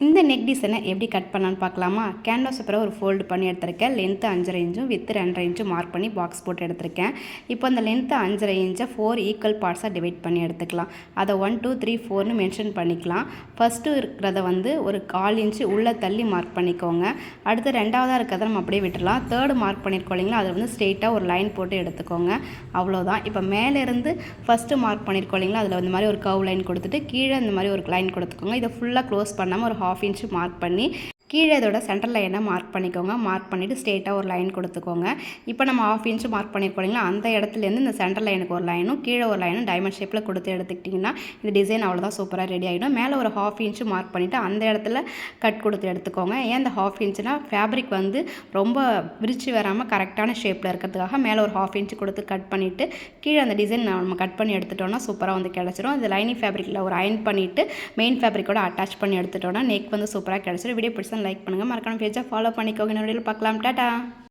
இந்த நெக் டிசைனை எப்படி கட் பண்ணலான்னு பார்க்கலாமா? கேன்வாஸ் பேப்பரை ஒரு ஃபோல்டு பண்ணி எடுத்திருக்கேன். லென்த்து 5.5 இன்ச்சும் வித்து 2.5 இன்ச்சும் மார்க் பண்ணி பாக்ஸ் போட்டு எடுத்திருக்கேன். இப்போ அந்த லென்த்து 5.5 இன்ச்சை 4 ஈக்குவல் பார்ட்ஸாக டிவைட் பண்ணி எடுத்துக்கலாம். அதை 1 2 3 4ன்னு மென்ஷன் பண்ணிக்கலாம். ஃபஸ்ட்டு இருக்கிறத ஒரு 1/4 இன்ச்சு உள்ளே தள்ளி மார்க் பண்ணிக்கோங்க. அடுத்து ரெண்டாவதாக இருக்கிறத நம்ம அப்படியே விட்டுடலாம். தேர்டு மார்க் பண்ணியிருக்கோம் இல்லைங்களா, அதை ஸ்ட்ரெயிட்டாக ஒரு லைன் போட்டு எடுத்துக்கோங்க. அவ்வளோதான். இப்போ மேலேருந்து ஃபஸ்ட்டு மார்க் பண்ணியிருக்கோம் இல்லைங்களா, அதில் இந்த மாதிரி ஒரு கர்வ் லைன் கொடுத்துட்டு கீழே இந்த மாதிரி ஒரு லைன் கொடுத்துக்கோங்க. இதை ஃபுல்லாக க்ளோஸ் பண்ணாமல் ஒரு 1/2 இன்ச்சு மார்க் பண்ணி கீழே இதோட சென்டர் லைனை மார்க் பண்ணிக்கோங்க. மார்க் பண்ணிவிட்டு ஸ்ட்ரெயிட்டாக ஒரு லைன் கொடுத்துக்கோங்க. இப்போ நம்ம 1/2 இன்ச்சு மார்க் பண்ணியிருக்கோம் இல்லைங்களா, அந்த இடத்துலேருந்து இந்த சென்டர் லைனுக்கு ஒரு லைனும் கீழே ஒரு லைனும் டைமண்ட் ஷேப்பில் கொடுத்து எடுத்துக்கிட்டிங்கன்னா இந்த டிசைன் அவ்வளோதான் சூப்பராக ரெடி ஆகிடும். மேலே ஒரு 1/2 இன்ச்சு மார்க் பண்ணிவிட்டு அந்த இடத்துல கட் கொடுத்து எடுத்துக்கோங்க. ஏன் இந்த 1/2 இன்ச்சுனா ஃபேப்ரிக் ரொம்ப விரிச்சு வராமல் கரெக்டான ஷேப்பில் இருக்கிறதுக்காக மேலே ஒரு 1/2 இன்ச்சு கொடுத்து கட் பண்ணிவிட்டு கீழே அந்த டிசைன் நம்ம கட் பண்ணி எடுத்துட்டோம்னா சூப்பராக கிடச்சிரும். இந்த லைனிங் ஃபேப்ரிக்கில் ஒரு அயன் பண்ணிவிட்டு மெயின் ஃபேப்ரிக்கோட அட்டாச் பண்ணி எடுத்துட்டோம்னா நெக் சூப்பராக கிடச்சிரும். வீடியோ பிடிச்சா லைக் பண்ணுங்கள். மறக்காம பேஜை ஃபாலோ பண்ணிக்கோங்க. இன்னொரு வீடியோவில் பார்க்கலாம். டாடா.